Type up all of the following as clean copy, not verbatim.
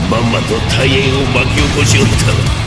まんまと大変を巻き起こしおった。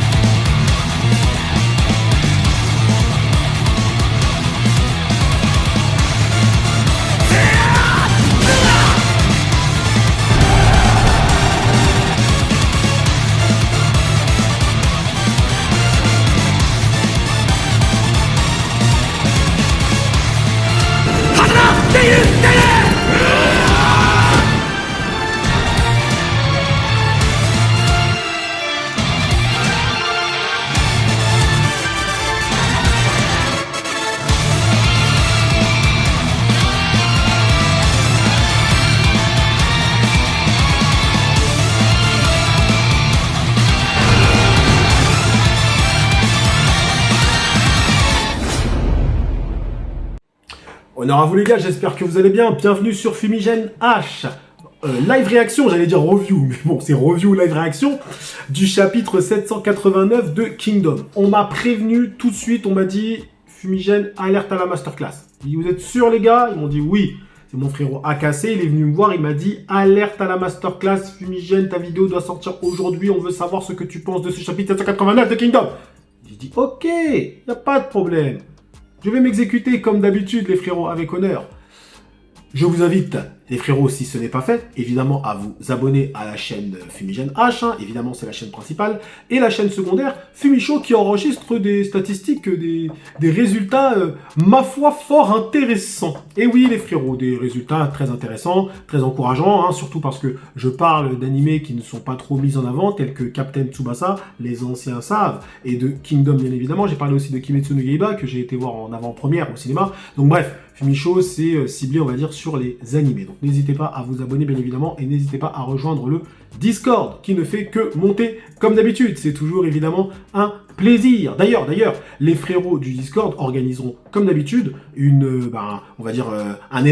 Honneur à vous les gars, j'espère que vous allez bien. Bienvenue sur Fumigène H. Live réaction, j'allais dire review, mais bon, c'est review live réaction du chapitre 789 de Kingdom. On m'a prévenu tout de suite, on m'a dit Fumigène, alerte à la masterclass. J'ai dit, vous êtes sûrs les gars? Ils m'ont dit oui. C'est mon frérot AKC, il est venu me voir, il m'a dit alerte à la masterclass, Fumigène, ta vidéo doit sortir aujourd'hui, on veut savoir ce que tu penses de ce chapitre 789 de Kingdom. J'ai dit ok, y a pas de problème. Je vais m'exécuter comme d'habitude les frérots avec honneur. Je vous invite, les frérots, si ce n'est pas fait, évidemment à vous abonner à la chaîne Fumigène H, évidemment c'est la chaîne principale, et la chaîne secondaire Fumichaud qui enregistre des statistiques, des résultats, ma foi, fort intéressants. Et oui les frérots, des résultats très intéressants, très encourageants, surtout parce que je parle d'animés qui ne sont pas trop mis en avant, tels que Captain Tsubasa, les anciens savent, et de Kingdom bien évidemment. J'ai parlé aussi de Kimetsu no Yaiba, que j'ai été voir en avant-première au cinéma. Donc bref, Fumichaud, c'est ciblé, on va dire, sur les animés. Donc n'hésitez pas à vous abonner, bien évidemment, et n'hésitez pas à rejoindre le Discord, qui ne fait que monter comme d'habitude. C'est toujours, évidemment, un plaisir. D'ailleurs, les frérots du Discord organiseront, comme d'habitude, on va dire, un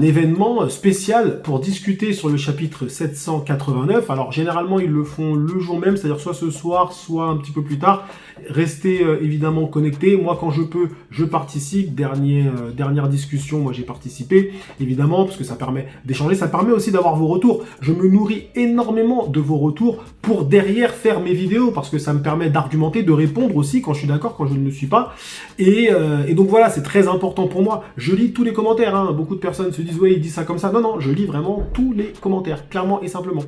événement spécial pour discuter sur le chapitre 789. Alors, généralement, ils le font le jour même, c'est-à-dire soit ce soir, soit un petit peu plus tard. Restez évidemment connectés. Moi, quand je peux, je participe. Dernière discussion, moi j'ai participé, évidemment, parce que ça permet d'échanger, ça permet aussi d'avoir vos retours. Je me nourris énormément de vos retours pour derrière faire mes vidéos, parce que ça me permet d'argumenter, de répondre aussi quand je suis d'accord, quand je ne le suis pas. Et donc voilà, c'est très important pour moi. Je lis tous les commentaires. Beaucoup de personnes se disent ouais, il dit ça comme ça. Non, je lis vraiment tous les commentaires, clairement et simplement.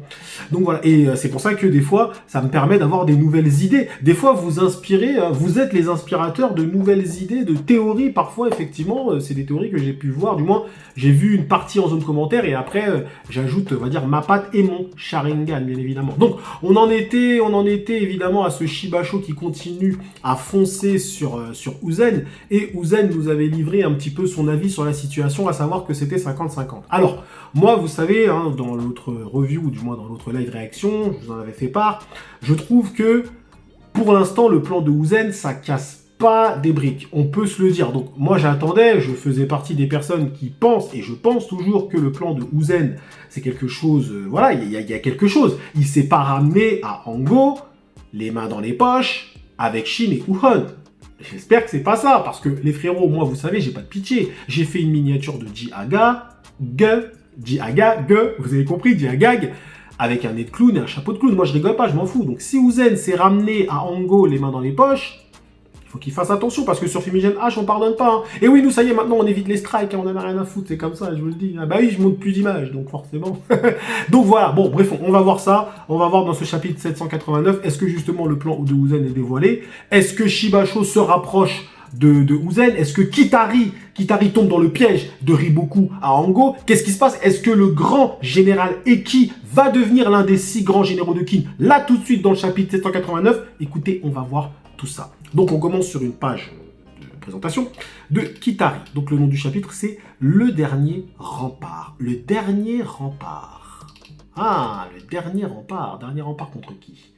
Donc voilà, et c'est pour ça que des fois, ça me permet d'avoir des nouvelles idées. Des fois, vous inspirez, vous êtes les inspirateurs de nouvelles idées, de théories. Parfois, effectivement, c'est des théories que j'ai pu voir, du moins, j'ai vu une partie en zone commentaire et après, j'ajoute, on va dire, ma patte et mon Sharingan, bien évidemment. Donc, on en était évidemment à ce Shibasho qui continue à foncer sur Uzen, et Uzen nous avait livré un petit peu son avis sur la situation, à savoir que c'était 50-50. Alors, moi, vous savez, dans l'autre review, ou du moins dans l'autre live réaction, je vous en avais fait part, je trouve que, pour l'instant, le plan de Uzen, ça casse pas des briques, on peut se le dire. Donc moi j'attendais, je faisais partie des personnes qui pensent, et je pense toujours que le plan de Uzen, c'est quelque chose, voilà, il y a quelque chose. Il s'est pas ramené à Ango, les mains dans les poches, avec Shin et Uhon. J'espère que c'est pas ça, parce que les frérots, moi vous savez, j'ai pas de pitié. J'ai fait une miniature de Jiaga, vous avez compris, Jiagag, avec un nez de clown et un chapeau de clown. Moi je rigole pas, je m'en fous. Donc si Uzen s'est ramené à Ango, les mains dans les poches, faut qu'il fasse attention, parce que sur Fumigène H, on pardonne pas. Et oui, nous, ça y est, maintenant, on évite les strikes, on en a rien à foutre, c'est comme ça, je vous le dis. Ah bah oui, je monte plus d'images, donc forcément. Donc voilà, bon, bref, on va voir ça. On va voir dans ce chapitre 789, est-ce que justement le plan de Uzen est dévoilé? Est-ce que Shibasho se rapproche de Uzen? Est-ce que Kitari tombe dans le piège de Riboku à Ango? Qu'est-ce qui se passe? Est-ce que le grand général Eki va devenir l'un des 6 grands généraux de Kin? Là, tout de suite, dans le chapitre 789, écoutez, on va voir tout ça. Donc on commence sur une page de présentation de Kitari. Donc le nom du chapitre, c'est Le Dernier Rempart. Le Dernier Rempart. Ah, le Dernier Rempart. Dernier rempart contre qui?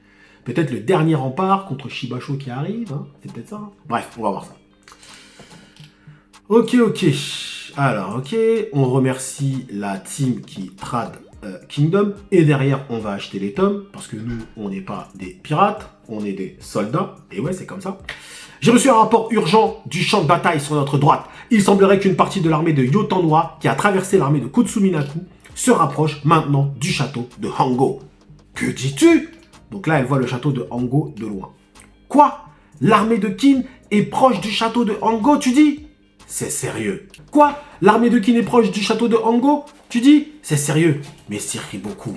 Peut-être le dernier rempart contre Shibasho qui arrive, c'est peut-être ça. Bref, on va voir ça. Ok. Alors, on remercie la team qui trad Kingdom, et derrière on va acheter les tomes, parce que nous on n'est pas des pirates, on est des soldats, et ouais c'est comme ça. J'ai reçu un rapport urgent du champ de bataille sur notre droite. Il semblerait qu'une partie de l'armée de Yotanwa, qui a traversé l'armée de Kotsuminaku, se rapproche maintenant du château de Hango. Que dis-tu? Donc là, elle voit le château de Hango de loin. Quoi? L'armée de Qin est proche du château de Hango, tu dis? C'est sérieux. Quoi? L'armée de Qin est proche du château de Hango? Tu dis? C'est sérieux. Mais Sir Riboku.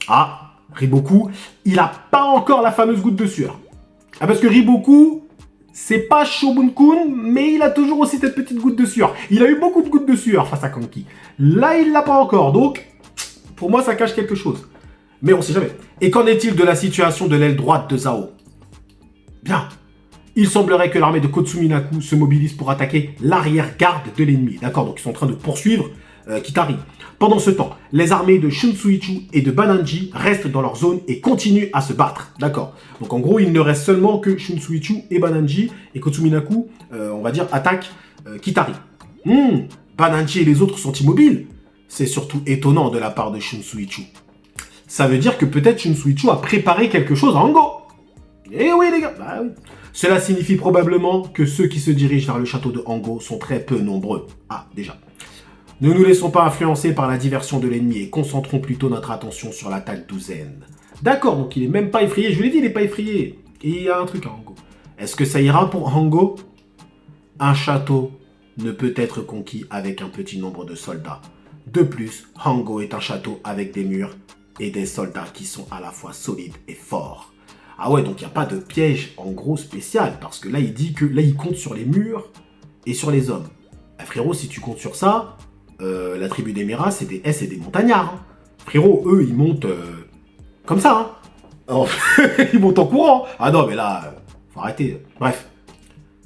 Ah, Riboku, il a pas encore la fameuse goutte de sueur. Ah, parce que Riboku, c'est pas Shogun-kun, mais il a toujours aussi cette petite goutte de sueur. Il a eu beaucoup de gouttes de sueur face à Kanki. Là, il l'a pas encore, donc pour moi, ça cache quelque chose. Mais on sait jamais. Et qu'en est-il de la situation de l'aile droite de Zhao? Bien. Il semblerait que l'armée de Kotsuminaku se mobilise pour attaquer l'arrière-garde de l'ennemi. D'accord, donc ils sont en train de poursuivre Kitari. Pendant ce temps, les armées de Shunsuichu et de Bananji restent dans leur zone et continuent à se battre. D'accord. Donc en gros, il ne reste seulement que Shunsuichu et Bananji, et Kotsuminaku, on va dire, attaquent Kitari. Bananji et les autres sont immobiles. C'est surtout étonnant de la part de Shunsuichu. Ça veut dire que peut-être Shunsuichu a préparé quelque chose à Hango. Eh oui les gars, bah oui. Cela signifie probablement que ceux qui se dirigent vers le château de Hango sont très peu nombreux. Ah, déjà. Ne nous laissons pas influencer par la diversion de l'ennemi et concentrons plutôt notre attention sur l'attaque d'Uzen. D'accord, donc il est même pas effrayé. Je vous l'ai dit, il n'est pas effrayé. Et il y a un truc à Hango. Est-ce que ça ira pour Hango? Un château ne peut être conquis avec un petit nombre de soldats. De plus, Hango est un château avec des murs et des soldats qui sont à la fois solides et forts. Ah ouais, donc il n'y a pas de piège en gros spécial, parce que là il dit que là il compte sur les murs et sur les hommes. Bah, frérot, si tu comptes sur ça, la tribu des Mera, c'est des montagnards. Hein. Frérot, eux ils montent comme ça. Hein. Oh, ils montent en courant. Ah non, mais là, faut arrêter. Bref.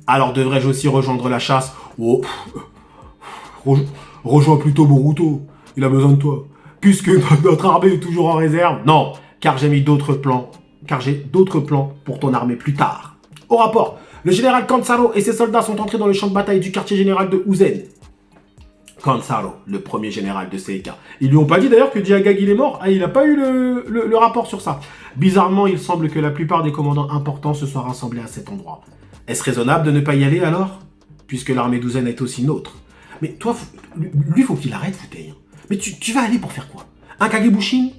Alors devrais-je aussi rejoindre la chasse? Oh, rejoins plutôt Boruto, il a besoin de toi. Puisque notre armée est toujours en réserve. Non, car j'ai d'autres plans pour ton armée plus tard. Au rapport, le général Kansaro et ses soldats sont entrés dans le champ de bataille du quartier général de Uzen. Kansaro, le premier général de Seika. Ils lui ont pas dit d'ailleurs que Diagagi est mort. Ah, il n'a pas eu le rapport sur ça. Bizarrement, il semble que la plupart des commandants importants se soient rassemblés à cet endroit. Est-ce raisonnable de ne pas y aller alors? Puisque l'armée d'Uzen est aussi nôtre. Mais toi, lui, faut qu'il arrête, Futei. Mais tu vas aller pour faire quoi? Un Kagebushin?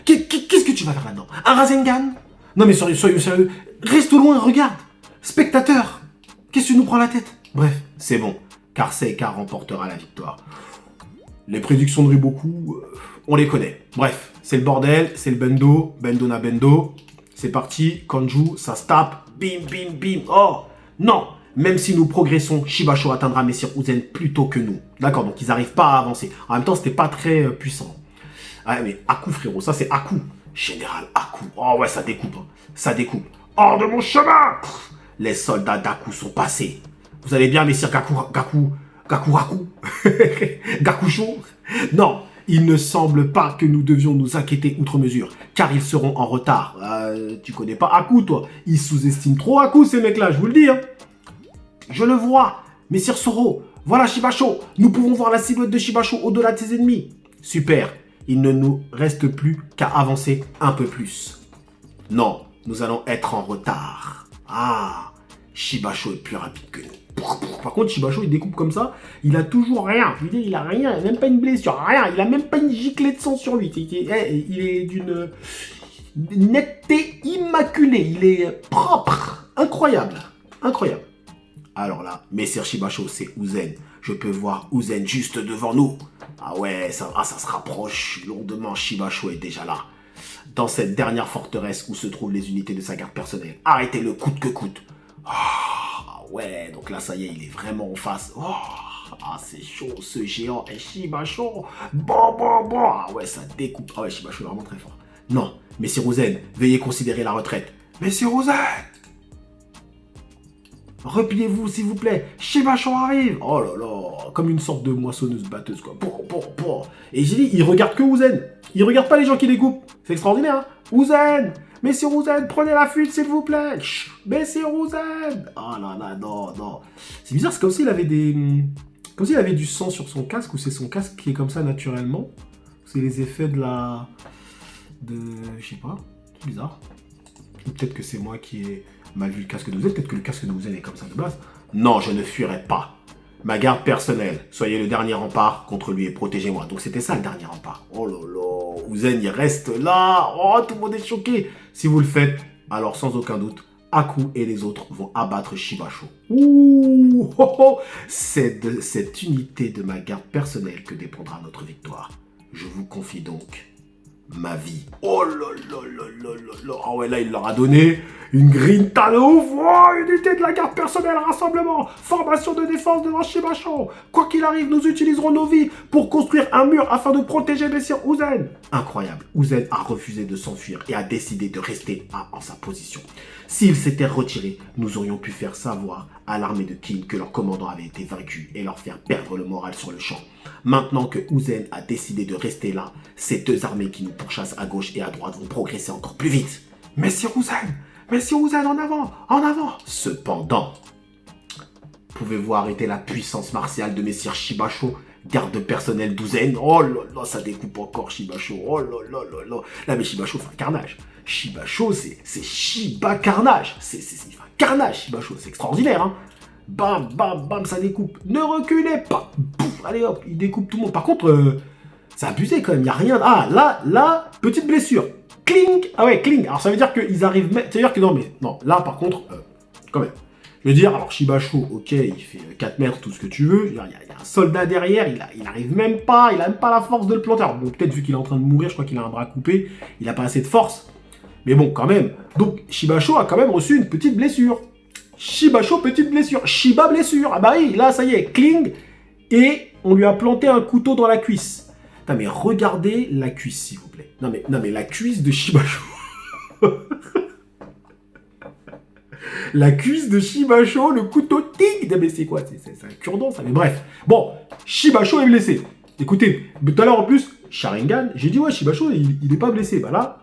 Qu'est-ce que tu vas faire là-dedans? Un Rasengan? Non mais soyons sérieux. Reste au loin, regarde. Spectateur. Qu'est-ce que tu nous prends la tête? Bref, c'est bon. Car Seika remportera la victoire. Les prédictions de Riboku, on les connaît. Bref, c'est le bordel, c'est le bendo. Bendo na bendo. C'est parti. Kanju, ça se tape. Bim, bim, bim. Oh non. Même si nous progressons, Shibasho atteindra Messire Uzen plus tôt que nous. D'accord, donc ils n'arrivent pas à avancer. En même temps, c'était pas très puissant. Ah, mais Aku, frérot, ça c'est Aku. Général Aku. Oh ouais, ça découpe. Hein. Ça découpe. Hors de mon chemin! Les soldats d'Aku sont passés. Vous allez bien, Messire Gakusho? Non, il ne semble pas que nous devions nous inquiéter outre mesure, car ils seront en retard. Tu connais pas Aku, toi? Ils sous-estiment trop Aku, ces mecs-là, je vous le dis. Hein. Je le vois, Messire Zoro, voilà Shibasho. Nous pouvons voir la silhouette de Shibasho au-delà de ses ennemis. Super, il ne nous reste plus qu'à avancer un peu plus. Non, nous allons être en retard. Ah, Shibasho est plus rapide que nous. Par contre, Shibasho, il découpe comme ça, il a toujours rien. Il a rien, il a même pas une blessure, rien. Il a même pas une giclée de sang sur lui. Il est d'une netteté immaculée. Il est propre. Incroyable. Incroyable. Alors là, Messire Shibasho, c'est Uzen. Je peux voir Uzen juste devant nous. Ah ouais, ça se rapproche lourdement. Shibasho est déjà là. Dans cette dernière forteresse où se trouvent les unités de sa garde personnelle. Arrêtez-le coûte que coûte. Ah ouais, donc là, ça y est, il est vraiment en face. Oh, ah, c'est chaud, ce géant est Shibasho. Bon. Ah ouais, ça découpe. Ah ouais, Shibasho est vraiment très fort. Non, Messire Uzen, veuillez considérer la retraite. Messire Uzen! Repliez-vous, s'il vous plaît. Shibasho arrive. Oh là là, comme une sorte de moissonneuse-batteuse, quoi. Et j'ai dit, il regarde que Uzen. Il regarde pas les gens qui découpent. C'est extraordinaire, hein. Uzen, Messire Uzen, prenez la fuite, s'il vous plaît. Messire Uzen. Oh là là, non. C'est bizarre, c'est comme s'il avait comme s'il avait du sang sur son casque, ou c'est son casque qui est comme ça naturellement. C'est les effets je sais pas. C'est bizarre. Peut-être que c'est moi qui ai mal vu le casque de Uzen, peut-être que le casque de Uzen est comme ça de base. Non, je ne fuirai pas. Ma garde personnelle, soyez le dernier rempart contre lui et protégez-moi. Donc c'était ça le dernier rempart. Oh là là, Uzen, il reste là. Oh, tout le monde est choqué. Si vous le faites, alors sans aucun doute, Aku et les autres vont abattre Shibasho. Ouh, oh, oh. C'est de cette unité de ma garde personnelle que dépendra notre victoire. Je vous confie donc ma vie. Oh là là là là là là. Ah ouais, là, il leur a donné une grinta de ouf. Oh, unité de la garde personnelle, rassemblement, formation de défense devant Shibasho. Quoi qu'il arrive, nous utiliserons nos vies pour construire un mur afin de protéger Messire Uzen. Incroyable. Uzen a refusé de s'enfuir et a décidé de rester en sa position. S'il s'était retiré, nous aurions pu faire savoir à l'armée de King que leur commandant avait été vaincu et leur faire perdre le moral sur le champ. Maintenant que Uzen a décidé de rester là, ces deux armées qui nous pourchassent à gauche et à droite vont progresser encore plus vite. Messire Uzen, en avant, en avant. Cependant, pouvez-vous arrêter la puissance martiale de Messire Shibasho, garde personnel d'Uzen? Oh là là, ça découpe encore Shibasho. Oh là là là là. Là, mais Shibasho fait un carnage. Shibasho, c'est Shiba carnage. C'est un carnage, Shibasho. C'est extraordinaire, hein. Bam, bam, bam, ça découpe. Ne reculez pas. Pouf, allez hop, il découpe tout le monde. Par contre, c'est abusé quand même. Il n'y a rien. Ah, là, petite blessure. Cling. Ah ouais, cling. Alors ça veut dire qu'ils arrivent même. C'est-à-dire que non, mais non. Là, par contre, quand même. Je veux dire, alors Shibasho, ok, il fait 4 mètres, tout ce que tu veux. Il y a un soldat derrière, il arrive même pas, il a même pas la force de le planter. Alors bon, peut-être vu qu'il est en train de mourir, je crois qu'il a un bras coupé, il a pas assez de force. Mais bon, quand même. Donc, Shibasho a quand même reçu une petite blessure. Shibasho, petite blessure. Shiba, blessure. Ah bah oui, là, ça y est, cling. Et on lui a planté un couteau dans la cuisse. Putain, mais regardez la cuisse, s'il vous plaît. Non, mais la cuisse de Shibasho. La cuisse de Shibasho, le couteau tig. Mais c'est quoi? C'est un cure-dent, ça. Mais bref. Bon, Shibasho est blessé. Écoutez, tout à l'heure en plus, Sharingan, j'ai dit ouais, Shibasho, il n'est pas blessé. Bah là,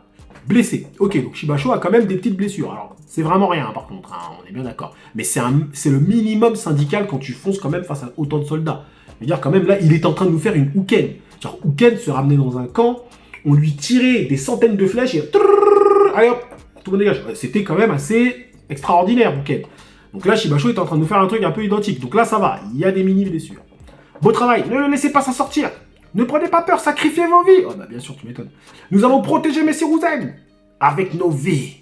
blessé. Ok, donc Shibasho a quand même des petites blessures. Alors, c'est vraiment rien, par contre, hein, on est bien d'accord. Mais c'est le minimum syndical quand tu fonces quand même face à autant de soldats. Je veux dire, quand même, là, il est en train de nous faire une Uken. Genre, Uken se ramenait dans un camp, on lui tirait des centaines de flèches et... Allez hop, tout le monde dégage. C'était quand même assez extraordinaire, Uken. Donc là, Shibasho est en train de nous faire un truc un peu identique. Donc là, ça va, il y a des mini-blessures. Beau travail, ne le laissez pas s'en sortir. Ne prenez pas peur, sacrifiez vos vies. Oh bah bien sûr, tu m'étonnes. Nous allons protéger Messire Uzen avec nos vies.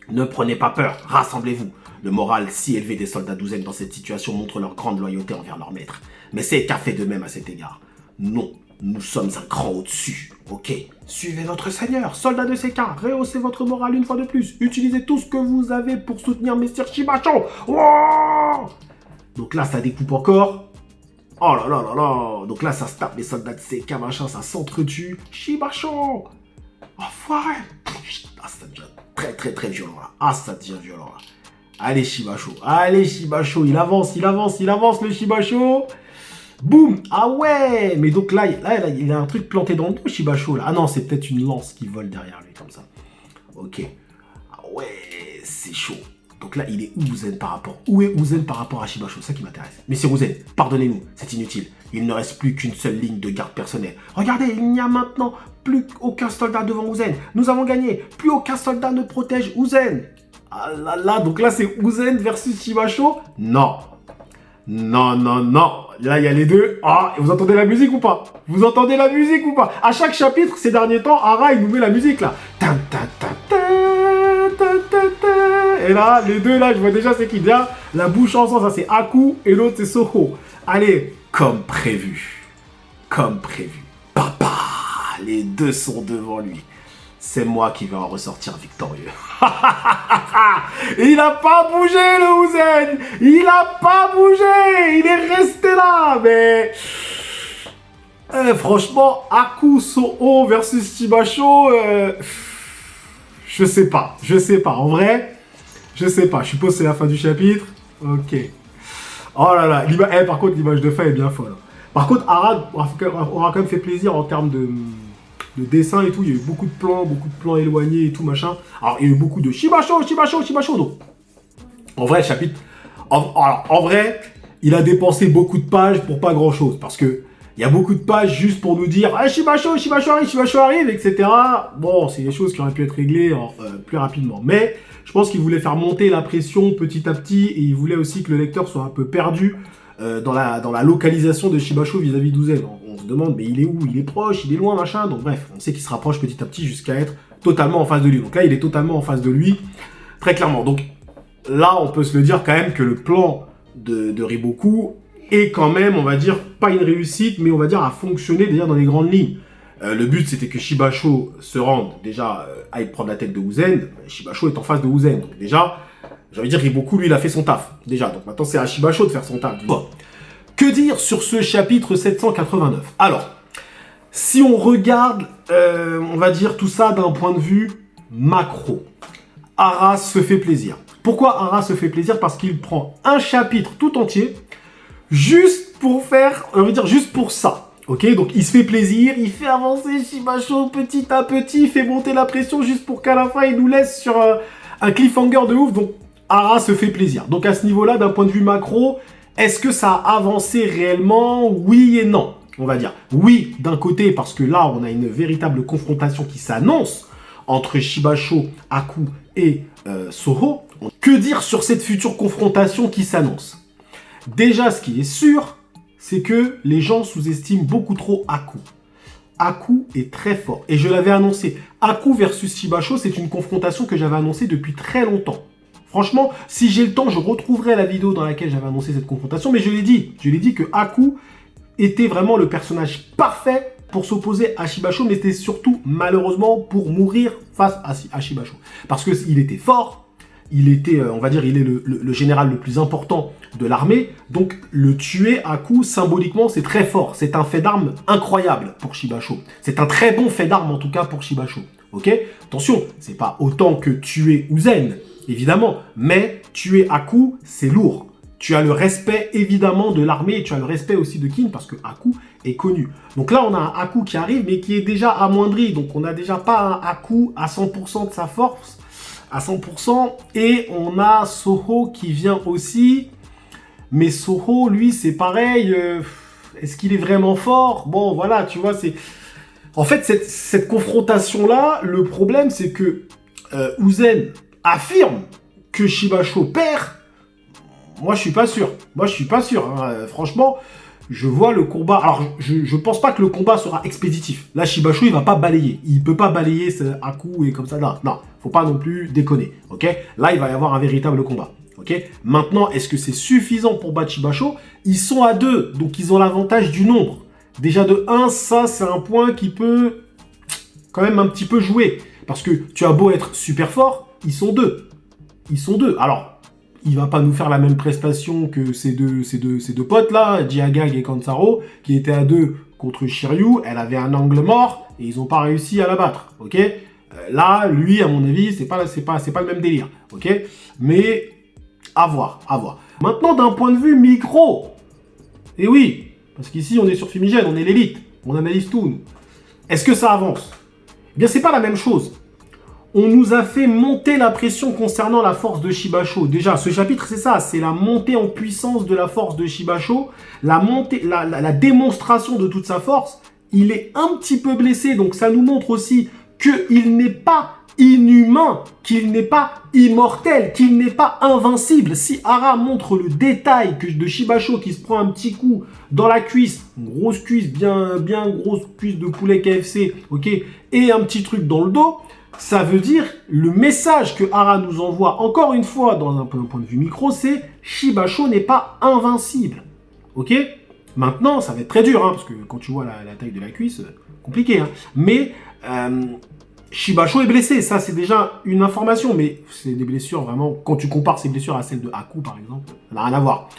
Ne prenez pas peur, rassemblez-vous. Le moral si élevé des soldats d'Uzen dans cette situation montre leur grande loyauté envers leur maître. Mais c'est qu'a fait de même à cet égard. Non, nous sommes un cran au-dessus, ok? Suivez notre seigneur, soldats de Sekka, rehaussez votre morale une fois de plus. Utilisez tout ce que vous avez pour soutenir Messire Shibasho. Wow. Donc là, ça découpe encore. Oh là là là là. Donc là, ça se tape les soldats de Sekka, machin, ça s'entretue. Shibasho. Enfoiré. Ah, ça devient très très très violent là. Ah, ça devient violent là. Allez Shibasho, il avance, le Shibasho. Boum. Ah ouais. Mais donc là, il a un truc planté dans le dos, Shibasho là. Ah non, c'est peut-être une lance qui vole derrière lui comme ça. Ok. Ah ouais, c'est chaud. Donc là, il est où Uzen par rapport? Où est Uzen par rapport à Shibasho? C'est ça qui m'intéresse. Mais c'est Uzen, pardonnez-nous, c'est inutile. Il ne reste plus qu'une seule ligne de garde personnelle. Regardez, il n'y a maintenant plus aucun soldat devant Uzen. Nous avons gagné. Plus aucun soldat ne protège Uzen. Ah là là, donc là, c'est Uzen versus Shibasho? Non. Non, non, non. Là, il y a les deux. Ah, vous entendez la musique ou pas? Vous entendez la musique ou pas? À chaque chapitre, ces derniers temps, Ara, il nous met la musique là. Tan, tan, tan, tan. Et là, les deux, là, je vois déjà c'est qui vient. La bouche ensemble, ça c'est Aku et l'autre c'est Soho. Allez, comme prévu. Comme prévu. Papa, les deux sont devant lui. C'est moi qui vais en ressortir victorieux. Il n'a pas bougé, le Uzen. Il n'a pas bougé. Il est resté là, mais... franchement, Aku, Soho versus Shibasho... Je sais pas. En vrai, je sais pas. Je suppose que c'est la fin du chapitre. Ok. Oh là là. Par contre, l'image de fin est bien folle. Par contre, Arad aura quand même fait plaisir en termes de dessin et tout. Il y a eu beaucoup de plans éloignés et tout, machin. Alors, il y a eu beaucoup de Shibasho. Donc, en vrai, le chapitre... En vrai, il a dépensé beaucoup de pages pour pas grand-chose. Parce que il y a beaucoup de pages juste pour nous dire ah, Shibasho arrive, etc. Bon, c'est des choses qui auraient pu être réglées plus rapidement. Mais je pense qu'il voulait faire monter la pression petit à petit et il voulait aussi que le lecteur soit un peu perdu dans la localisation de Shibasho vis-à-vis d'Uzen. On se demande, mais il est où? Il est proche, il est loin, machin. Donc bref, on sait qu'il se rapproche petit à petit jusqu'à être totalement en face de lui. Donc là, il est totalement en face de lui, très clairement. Donc là, on peut se le dire quand même que le plan de Riboku est quand même, on va dire, pas une réussite, mais on va dire, a fonctionné déjà dans les grandes lignes. Le but, c'était que Shibasho se rende, déjà, aille prendre la tête de Uzen. Shibasho est en face de Uzen. Donc déjà, j'ai envie de dire, Riboku, lui, il a fait son taf. Déjà, donc maintenant, c'est à Shibasho de faire son taf. Bon. Que dire sur ce chapitre 789? Alors, si on regarde, on va dire tout ça d'un point de vue macro, Ara se fait plaisir. Pourquoi Ara se fait plaisir? Parce qu'il prend un chapitre tout entier, juste pour faire, on va dire juste pour ça. Ok, donc il se fait plaisir, il fait avancer Shibasho petit à petit, il fait monter la pression juste pour qu'à la fin il nous laisse sur un cliffhanger de ouf. Donc Ara se fait plaisir. Donc à ce niveau-là, d'un point de vue macro, est-ce que ça a avancé réellement? Oui et non, on va dire. Oui, d'un côté, parce que là, on a une véritable confrontation qui s'annonce entre Shibasho, Aku et Soho. Que dire sur cette future confrontation qui s'annonce? Déjà, ce qui est sûr, c'est que les gens sous-estiment beaucoup trop Aku. Aku est très fort. Et je l'avais annoncé. Aku versus Shibasho, c'est une confrontation que j'avais annoncée depuis très longtemps. Franchement, si j'ai le temps, je retrouverai la vidéo dans laquelle j'avais annoncé cette confrontation. Mais je l'ai dit. Je l'ai dit que Aku était vraiment le personnage parfait pour s'opposer à Shibasho. Mais c'était surtout, malheureusement, pour mourir face à Shibasho. Parce qu'il était fort. Il était, on va dire, il est le général le plus important de l'armée. Donc, le tuer à coup, symboliquement, c'est très fort. C'est un fait d'armes incroyable pour Shibasho. C'est un très bon fait d'armes, en tout cas, pour Shibasho. Ok? Attention, c'est pas autant que tuer Uzen, évidemment. Mais tuer Aku, c'est lourd. Tu as le respect, évidemment, de l'armée. Et tu as le respect aussi de Kin, parce que Aku est connu. Donc là, on a un Aku qui arrive, mais qui est déjà amoindri. Donc, on n'a déjà pas un Aku à 100% de sa force. À 100%, et on a Soho qui vient aussi, mais Soho, lui, c'est pareil, est-ce qu'il est vraiment fort? Bon, voilà, tu vois, c'est... En fait, cette confrontation-là, le problème, c'est que Uzen affirme que Shibasho perd. Moi, je suis pas sûr. Hein. Franchement, je vois le combat... Alors, je pense pas que le combat sera expéditif. Là, Shibasho, il va pas balayer. Il peut pas balayer à coup et comme ça. Non, faut pas non plus déconner. Ok? Là, il va y avoir un véritable combat. Ok? Maintenant, est-ce que c'est suffisant pour battre Shibasho? Ils sont à 2, donc ils ont l'avantage du nombre. Déjà de 1, ça, c'est un point qui peut quand même un petit peu jouer. Parce que tu as beau être super fort, ils sont 2. Alors, il va pas nous faire la même prestation que ces deux potes là, Jiagag et Kansaro, qui étaient à 2 contre Shiryu. Elle avait un angle mort et ils ont pas réussi à la battre. Ok? Là, lui, à mon avis, c'est pas le même délire. Ok? Mais à voir. Maintenant, d'un point de vue micro, et oui, parce qu'ici on est sur Fumigène, on est l'élite, on analyse tout. Nous. Est-ce que ça avance? Eh bien, c'est pas la même chose. On nous a fait monter la pression concernant la force de Shibasho. Déjà, ce chapitre, c'est ça, c'est la montée en puissance de la force de Shibasho, la démonstration de toute sa force. Il est un petit peu blessé, donc ça nous montre aussi qu'il n'est pas inhumain, qu'il n'est pas immortel, qu'il n'est pas invincible. Si Ara montre le détail de Shibasho qui se prend un petit coup dans la cuisse, une grosse cuisse, bien grosse cuisse de poulet KFC, ok, et un petit truc dans le dos, ça veut dire le message que Ara nous envoie, encore une fois, dans un point de vue micro, c'est Shibasho n'est pas invincible. Ok? Maintenant, ça va être très dur, hein, parce que quand tu vois la taille de la cuisse, compliqué. Hein. Mais Shibasho est blessé, ça c'est déjà une information, mais c'est des blessures vraiment, quand tu compares ces blessures à celles de Aku par exemple, ça n'a rien à voir.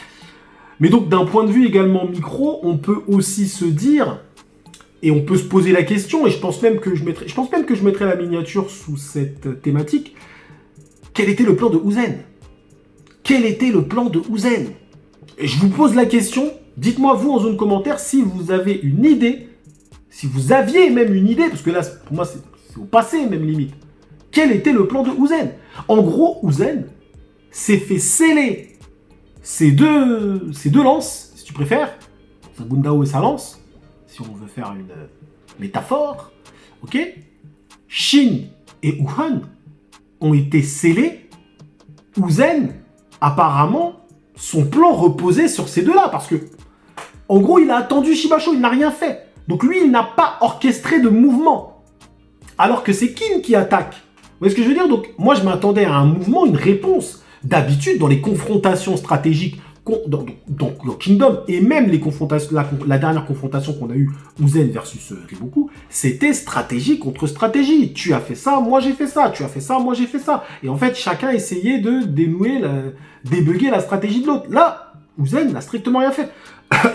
Mais donc d'un point de vue également micro, on peut aussi se dire, et on peut se poser la question, et je pense même que je mettrai la miniature sous cette thématique, quel était le plan de Uzen? Quel était le plan de Uzen? Et je vous pose la question, dites-moi vous en zone commentaire si vous avez une idée, si vous aviez même une idée, parce que là pour moi c'est au passé même limite. Quel était le plan de Uzen? En gros, Uzen s'est fait sceller ces deux lances, si tu préfères, sa Gundao et sa lance, si on veut faire une métaphore, ok? Shin et Uhan ont été scellés. Uzen, apparemment, son plan reposait sur ces deux-là, parce que, en gros, il a attendu Shibasho, il n'a rien fait. Donc lui, il n'a pas orchestré de mouvement. Alors que c'est Kin qui attaque. Vous voyez ce que je veux dire? Donc moi, je m'attendais à un mouvement, une réponse. D'habitude, dans les confrontations stratégiques, dans Kingdom, et même les confrontations, la dernière confrontation qu'on a eue, Uzen versus Riboku, c'était stratégie contre stratégie. Tu as fait ça, moi j'ai fait ça. Tu as fait ça, moi j'ai fait ça. Et en fait, chacun essayait de débugger la stratégie de l'autre. Là, Uzen n'a strictement rien fait.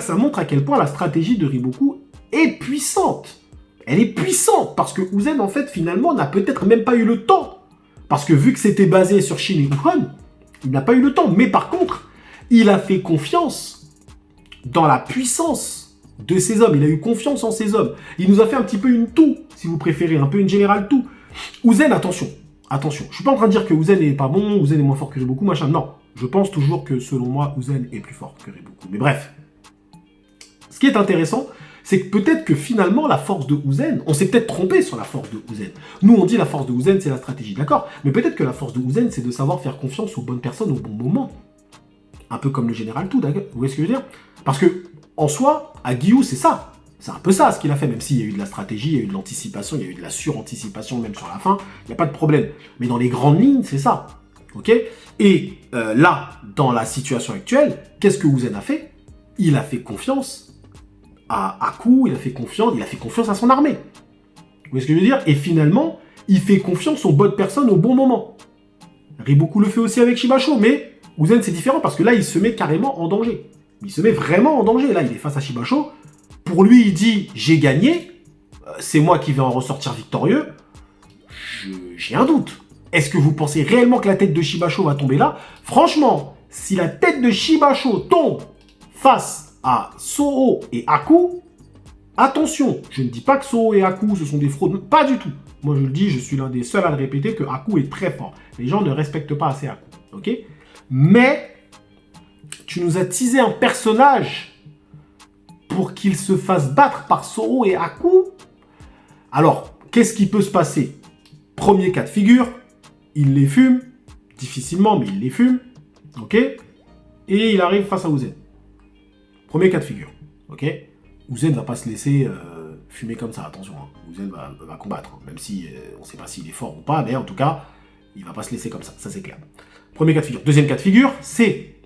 Ça montre à quel point la stratégie de Riboku est puissante. Elle est puissante parce que Uzen, en fait, finalement, n'a peut-être même pas eu le temps. Parce que vu que c'était basé sur Shin et Wuhan, il n'a pas eu le temps. Mais par contre, il a fait confiance dans la puissance de ses hommes. Il a eu confiance en ses hommes. Il nous a fait un petit peu une toux, si vous préférez, un peu une générale toux. Uzen, attention. Attention. Je suis pas en train de dire que Uzen n'est pas bon, Uzen est moins fort que Riboku, machin. Non. Je pense toujours que, selon moi, Uzen est plus fort que Riboku. Mais bref. Ce qui est intéressant, c'est que peut-être que finalement, la force de Uzen, on s'est peut-être trompé sur la force de Uzen. Nous, on dit la force de Uzen, c'est la stratégie, d'accord? Mais peut-être que la force de Uzen, c'est de savoir faire confiance aux bonnes personnes au bon moment. Un peu comme le général Tout, d'accord? Vous voyez ce que je veux dire? Parce que, en soi, à Gyu, c'est ça. C'est un peu ça, ce qu'il a fait, même s'il y a eu de la stratégie, il y a eu de l'anticipation, il y a eu de la suranticipation, même sur la fin, il n'y a pas de problème. Mais dans les grandes lignes, c'est ça. Ok? Et là, dans la situation actuelle, qu'est-ce que Uzen a fait? Il a fait confiance à Aku, il a fait confiance à son armée. Vous voyez ce que je veux dire? Et finalement, il fait confiance aux bonnes personnes au bon moment. Riboku le fait aussi avec Shibasho, mais Uzen c'est différent parce que là, il se met carrément en danger. Il se met vraiment en danger. Là, il est face à Shibasho. Pour lui, il dit « j'ai gagné, c'est moi qui vais en ressortir victorieux ». J'ai un doute. Est-ce que vous pensez réellement que la tête de Shibasho va tomber là? Franchement, si la tête de Shibasho tombe face à Soho et Aku, attention, je ne dis pas que Soho et Aku ce sont des fraudes, pas du tout. Moi je le dis, je suis l'un des seuls à le répéter que Aku est très fort. Les gens ne respectent pas assez Aku, ok? Mais tu nous as teasé un personnage pour qu'il se fasse battre par Soho et Aku. Alors, qu'est-ce qui peut se passer? Premier cas de figure, il les fume, difficilement, mais il les fume, ok? Et il arrive face à Uzen. Premier cas de figure, ok? Uzen ne va pas se laisser fumer comme ça, attention. Hein. Uzen va combattre, hein. Même si on ne sait pas s'il est fort ou pas, mais en tout cas, il ne va pas se laisser comme ça c'est clair. Premier cas de figure. Deuxième cas de figure, c'est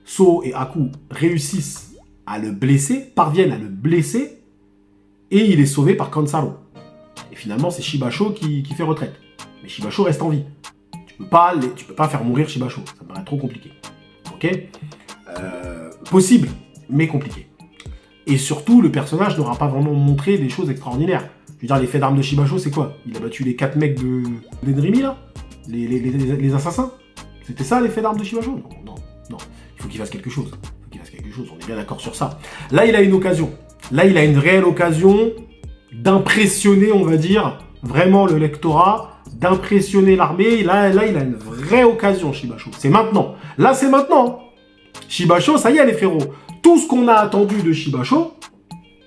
So et Aku réussissent à le blesser, parviennent à le blesser, et il est sauvé par Kansaro. Et finalement, c'est Shibasho qui fait retraite. Mais Shibasho reste en vie. Tu peux pas faire mourir Shibasho, ça me paraît trop compliqué. Ok? Possible, mais compliqué. Et surtout, le personnage n'aura pas vraiment montré des choses extraordinaires. Je veux dire, les faits d'armes de Shibasho, c'est quoi? Il a battu les 4 mecs d'Enrimi, là? Les assassins? C'était ça, les faits d'armes de Shibasho? Non. Il faut qu'il fasse quelque chose. On est bien d'accord sur ça. Là, il a une occasion. Là, il a une réelle occasion d'impressionner, on va dire, vraiment le lectorat, d'impressionner l'armée. Là, il a une vraie occasion, Shibasho. C'est maintenant. Là, c'est maintenant. Shibasho, ça y est les frérots, tout ce qu'on a attendu de Shibasho,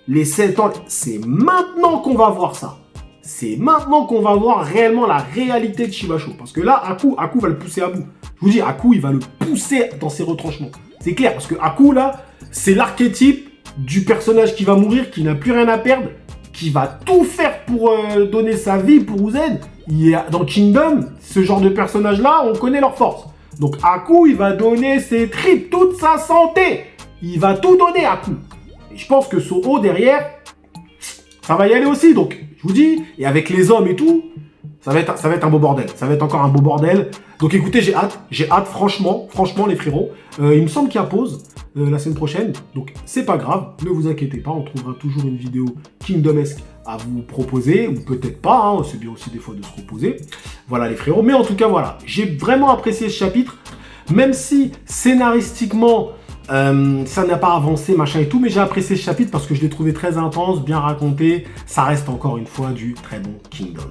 les 7 ans, c'est maintenant qu'on va voir ça. C'est maintenant qu'on va voir réellement la réalité de Shibasho. Parce que là, Aku va le pousser à bout. Je vous dis, Aku, il va le pousser dans ses retranchements. C'est clair, parce que Aku, là, c'est l'archétype du personnage qui va mourir, qui n'a plus rien à perdre, qui va tout faire pour donner sa vie pour Uzen. Dans Kingdom, ce genre de personnage-là, on connaît leur force. Donc Aku, il va donner ses tripes, toute sa santé. Il va tout donner Aku. Et je pense que Soho, derrière, ça va y aller aussi. Donc, je vous dis, et avec les hommes et tout, ça va être un beau bordel. Ça va être encore un beau bordel. Donc écoutez, j'ai hâte, franchement, les frérots. Il me semble qu'il y a pause la semaine prochaine. Donc c'est pas grave, ne vous inquiétez pas, on trouvera toujours une vidéo Kingdomesque à vous proposer, ou peut-être pas, hein, c'est bien aussi des fois de se reposer. Voilà les frérots, mais en tout cas voilà, j'ai vraiment apprécié ce chapitre, même si scénaristiquement ça n'a pas avancé, machin et tout, mais j'ai apprécié ce chapitre parce que je l'ai trouvé très intense, bien raconté, ça reste encore une fois du très bon Kingdom.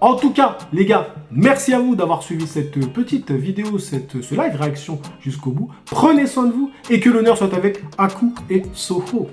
En tout cas, les gars, merci à vous d'avoir suivi cette petite vidéo, ce live réaction jusqu'au bout. Prenez soin de vous et que l'honneur soit avec Aku et Soho.